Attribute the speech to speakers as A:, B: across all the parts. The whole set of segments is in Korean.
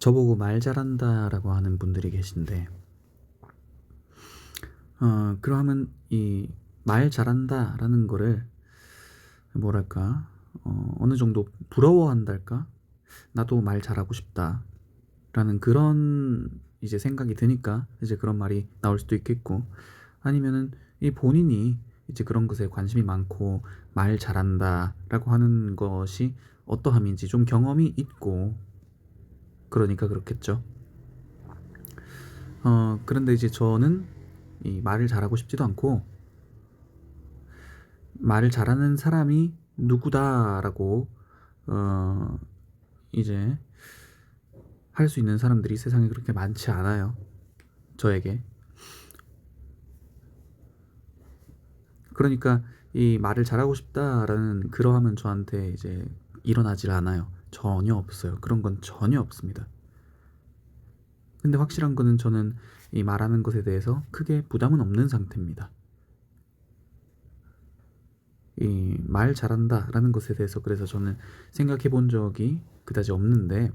A: 저보고 말 잘한다라고 하는 분들이 계신데, 그러면 이 말 잘한다라는 거를 뭐랄까, 어느 정도 부러워한달까? 나도 말 잘하고 싶다라는 그런 이제 생각이 드니까 이제 그런 말이 나올 수도 있겠고, 아니면은 이 본인이 이제 그런 것에 관심이 많고 말 잘한다라고 하는 것이 어떠함인지 좀 경험이 있고, 그러니까 그렇겠죠. 그런데 이제 저는 이 말을 잘하고 싶지도 않고, 말을 잘하는 사람이 누구다라고 어 이제 할 수 있는 사람들이 세상에 그렇게 많지 않아요, 저에게. 그러니까 이 말을 잘하고 싶다라는 그러함은 저한테 이제 일어나질 않아요. 전혀 없어요. 그런 건 전혀 없습니다. 근데 확실한 거는 저는 이 말하는 것에 대해서 크게 부담은 없는 상태입니다. 이 말 잘한다라는 것에 대해서 그래서 저는 생각해 본 적이 그다지 없는데,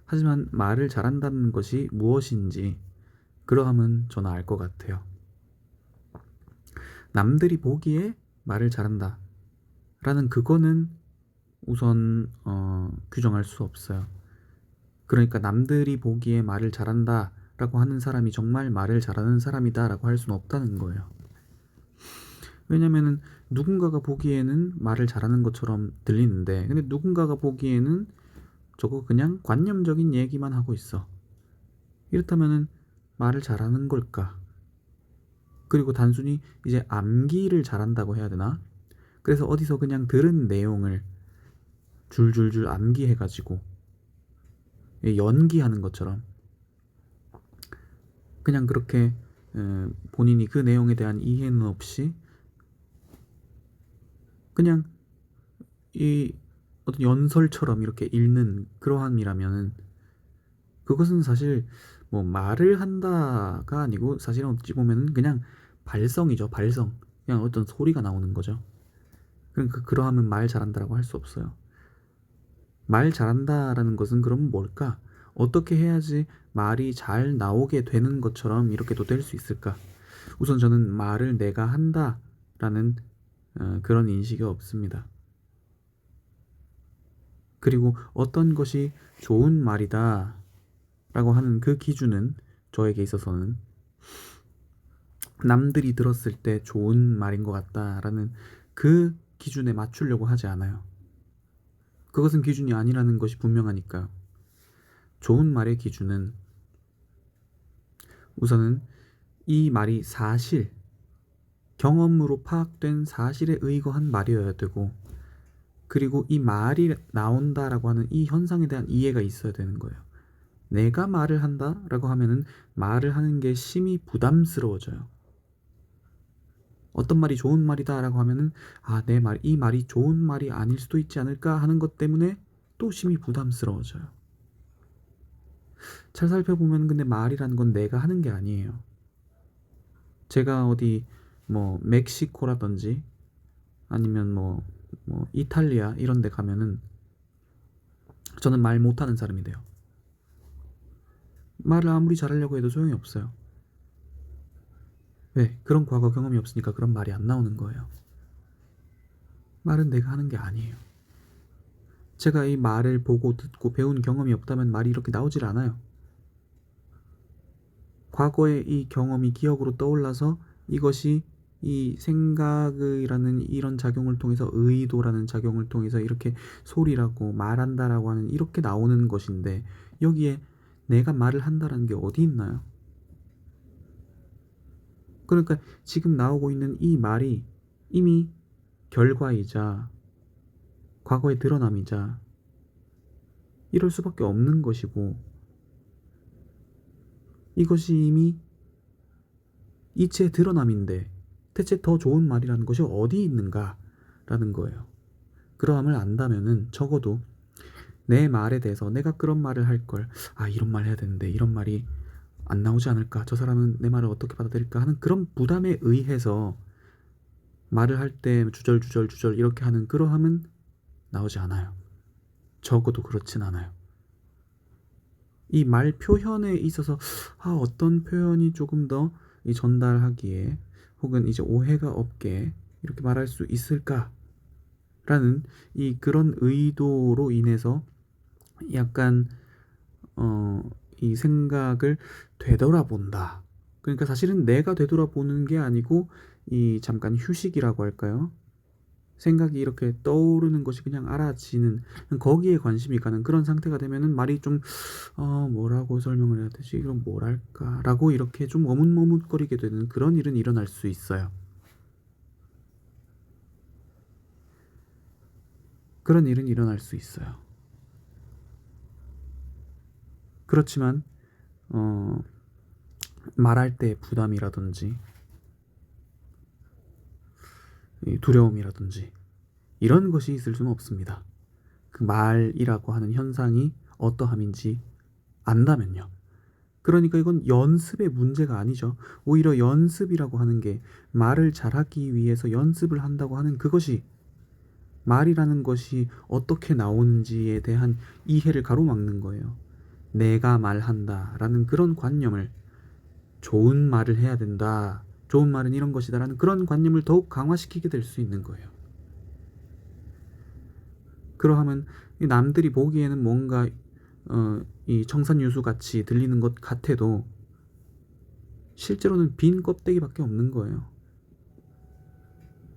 A: 하지만 말을 잘한다는 것이 무엇인지 그러함은 저는 알 것 같아요. 남들이 보기에 말을 잘한다라는 그거는 우선 규정할 수 없어요. 그러니까 남들이 보기에 말을 잘한다라고 하는 사람이 정말 말을 잘하는 사람이다라고 할 수는 없다는 거예요. 왜냐면은 누군가가 보기에는 말을 잘하는 것처럼 들리는데, 근데 누군가가 보기에는 저거 그냥 관념적인 얘기만 하고 있어. 이렇다면은 말을 잘하는 걸까? 그리고 단순히 이제 암기를 잘한다고 해야 되나? 그래서 어디서 그냥 들은 내용을 줄줄줄 암기해가지고 연기하는 것처럼 그냥 그렇게 본인이 그 내용에 대한 이해는 없이 그냥 이 어떤 연설처럼 이렇게 읽는 그러함이라면은, 그것은 사실 뭐 말을 한다가 아니고 사실은 어찌 보면은 그냥 발성이죠, 발성. 그냥 어떤 소리가 나오는 거죠. 그러니까 그러함은 말 잘한다라고 할 수 없어요. 말 잘한다라는 것은 그럼 뭘까? 어떻게 해야지 말이 잘 나오게 되는 것처럼 이렇게도 될 수 있을까? 우선 저는 말을 내가 한다라는 그런 인식이 없습니다. 그리고 어떤 것이 좋은 말이다 라고 하는 그 기준은 저에게 있어서는 남들이 들었을 때 좋은 말인 것 같다라는 그 기준에 맞추려고 하지 않아요. 그것은 기준이 아니라는 것이 분명하니까. 좋은 말의 기준은 우선은 이 말이 사실, 경험으로 파악된 사실에 의거한 말이어야 되고, 그리고 이 말이 나온다라고 하는 이 현상에 대한 이해가 있어야 되는 거예요. 내가 말을 한다라고 하면은 말을 하는 게 심히 부담스러워져요. 어떤 말이 좋은 말이다라고 하면은 이 말이 좋은 말이 아닐 수도 있지 않을까 하는 것 때문에 또 심히 부담스러워져요. 잘 살펴보면 근데 말이라는 건 내가 하는 게 아니에요. 제가 어디 뭐 멕시코라든지 아니면 뭐 이탈리아 이런 데 가면은 저는 말 못하는 사람이 돼요. 말을 아무리 잘하려고 해도 소용이 없어요. 왜? 그런 과거 경험이 없으니까 그런 말이 안 나오는 거예요. 말은 내가 하는 게 아니에요. 제가 이 말을 보고 듣고 배운 경험이 없다면 말이 이렇게 나오질 않아요. 과거의 이 경험이 기억으로 떠올라서 이것이 이 생각이라는 이런 작용을 통해서, 의도라는 작용을 통해서 이렇게 소리라고 말한다라고 하는 이렇게 나오는 것인데, 여기에 내가 말을 한다라는 게 어디 있나요? 그러니까 지금 나오고 있는 이 말이 이미 결과이자 과거의 드러남이자 이럴 수밖에 없는 것이고, 이것이 이미 이치의 드러남인데 대체 더 좋은 말이라는 것이 어디 있는가라는 거예요. 그러함을 안다면은 적어도 내 말에 대해서 내가 그런 말을 할 걸, 이런 말 해야 되는데 이런 말이 안 나오지 않을까, 저 사람은 내 말을 어떻게 받아들일까 하는 그런 부담에 의해서 말을 할 때 주절주절 이렇게 하는 그러함은 나오지 않아요. 적어도 그렇진 않아요. 이 말 표현에 있어서 어떤 표현이 조금 더 이 전달하기에 혹은 이제 오해가 없게 이렇게 말할 수 있을까라는 이 그런 의도로 인해서 약간 이 생각을 되돌아본다. 그러니까 사실은 내가 되돌아보는 게 아니고 이 잠깐 휴식이라고 할까요? 생각이 이렇게 떠오르는 것이 그냥 알아지는, 거기에 관심이 가는 그런 상태가 되면은 말이 좀 뭐라고 설명을 해야 되지? 이건 뭐랄까라고 이렇게 좀 머뭇머뭇거리게 되는 그런 일은 일어날 수 있어요. 그런 일은 일어날 수 있어요. 그렇지만 어 말할 때 부담이라든지 이 두려움이라든지 이런 것이 있을 수는 없습니다. 그 말이라고 하는 현상이 어떠함인지 안다면요. 그러니까 이건 연습의 문제가 아니죠. 오히려 연습이라고 하는 게 말을 잘하기 위해서 연습을 한다고 하는 그것이, 말이라는 것이 어떻게 나오는지에 대한 이해를 가로막는 거예요. 내가 말한다라는 그런 관념을, 좋은 말을 해야 된다, 좋은 말은 이런 것이다라는 그런 관념을 더욱 강화시키게 될 수 있는 거예요. 그러하면 남들이 보기에는 뭔가 이 청산유수 같이 들리는 것 같아도 실제로는 빈 껍데기밖에 없는 거예요.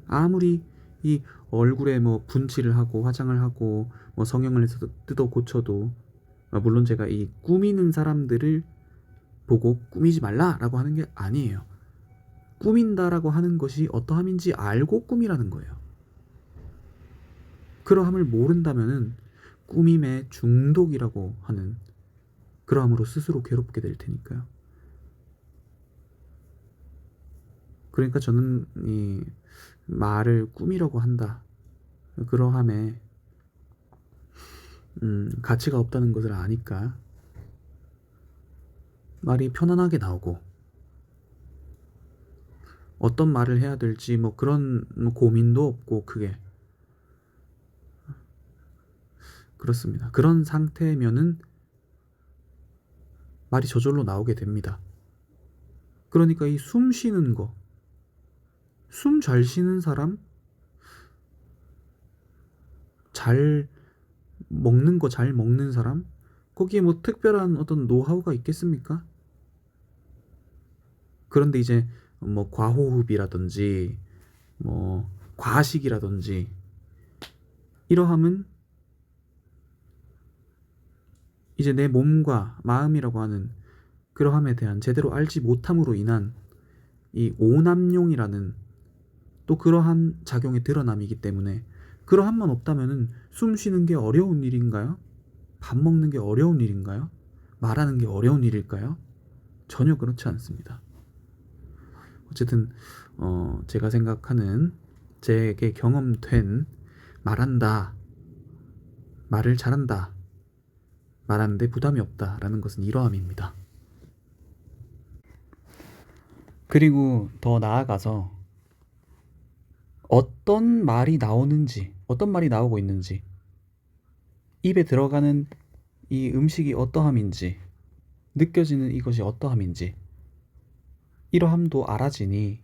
A: 아무리 이 얼굴에 뭐 분칠을 하고 화장을 하고 뭐 성형을 해서 뜯어 고쳐도, 물론 제가 이 꾸미는 사람들을 보고 꾸미지 말라라고 하는 게 아니에요. 꾸민다라고 하는 것이 어떠함인지 알고 꾸미라는 거예요. 그러함을 모른다면은 꾸밈의 중독이라고 하는 그러함으로 스스로 괴롭게 될 테니까요. 그러니까 저는 이 말을 꾸미려고 한다, 그러함에 가치가 없다는 것을 아니까 말이 편안하게 나오고, 어떤 말을 해야 될지 뭐 그런 고민도 없고, 크게 그렇습니다. 그런 상태면은 말이 저절로 나오게 됩니다. 그러니까 이 숨 쉬는 거, 숨 잘 쉬는 사람, 잘 먹는 거 잘 먹는 사람, 거기에 뭐 특별한 어떤 노하우가 있겠습니까? 그런데 이제 뭐 과호흡이라든지 뭐 과식이라든지 이러함은 이제 내 몸과 마음이라고 하는 그러함에 대한 제대로 알지 못함으로 인한 이 오남용이라는 또 그러한 작용의 드러남이기 때문에, 그러함만 없다면은 숨 쉬는 게 어려운 일인가요? 밥 먹는 게 어려운 일인가요? 말하는 게 어려운 일일까요? 전혀 그렇지 않습니다. 어쨌든 제가 생각하는, 제게 경험된 말한다, 말을 잘한다, 말하는데 부담이 없다라는 것은 이러함입니다. 그리고 더 나아가서 어떤 말이 나오는지, 어떤 말이 나오고 있는지, 입에 들어가는 이 음식이 어떠함인지, 느껴지는 이것이 어떠함인지, 이러함도 알아지니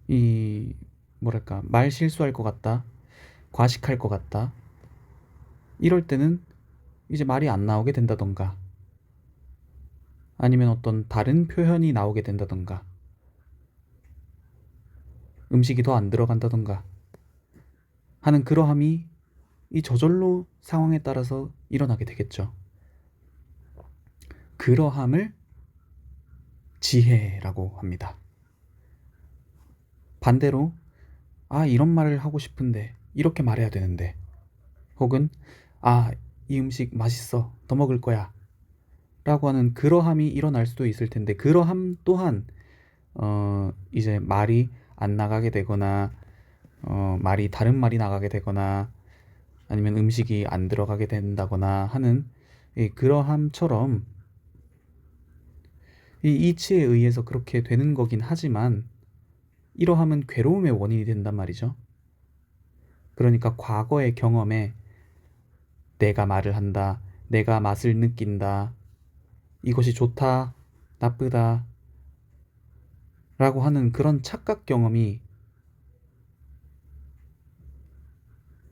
A: 이 뭐랄까, 말 실수할 것 같다, 과식할 것 같다, 이럴 때는 이제 말이 안 나오게 된다던가, 아니면 어떤 다른 표현이 나오게 된다던가, 음식이 더 안 들어간다던가 하는 그러함이 이 저절로 상황에 따라서 일어나게 되겠죠. 그러함을 지혜라고 합니다. 반대로 이런 말을 하고 싶은데 이렇게 말해야 되는데, 혹은 이 음식 맛있어, 더 먹을 거야 라고 하는 그러함이 일어날 수도 있을 텐데, 그러함 또한 이제 말이 안 나가게 되거나 말이 다른 말이 나가게 되거나 아니면 음식이 안 들어가게 된다거나 하는 그러함처럼 이 이치에 의해서 그렇게 되는 거긴 하지만, 이러함은 괴로움의 원인이 된단 말이죠. 그러니까 과거의 경험에 내가 말을 한다, 내가 맛을 느낀다, 이것이 좋다, 나쁘다 라고 하는 그런 착각 경험이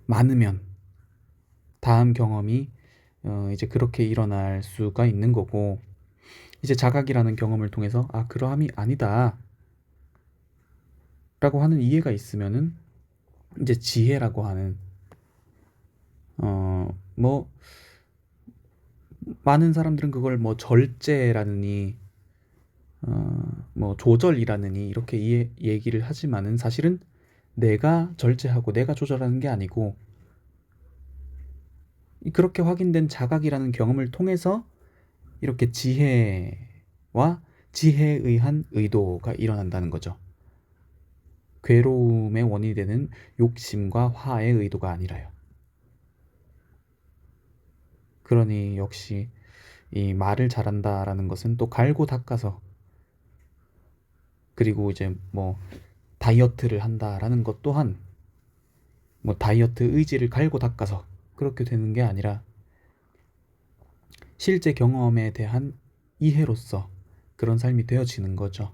A: 많으면 다음 경험이 이제 그렇게 일어날 수가 있는 거고, 이제 자각이라는 경험을 통해서 그러함이 아니다 라고 하는 이해가 있으면은 이제 지혜라고 하는 뭐 많은 사람들은 그걸 뭐 절제라느니 뭐 조절이라느니 이렇게 얘기를 하지만은, 사실은 내가 절제하고 내가 조절하는 게 아니고 그렇게 확인된 자각이라는 경험을 통해서 이렇게 지혜와 지혜에 의한 의도가 일어난다는 거죠. 괴로움의 원인이 되는 욕심과 화의 의도가 아니라요. 그러니 역시 이 말을 잘한다라는 것은 또 갈고 닦아서, 그리고 이제 뭐 다이어트를 한다라는 것 또한 뭐 다이어트 의지를 갈고 닦아서 그렇게 되는 게 아니라 실제 경험에 대한 이해로서 그런 삶이 되어지는 거죠.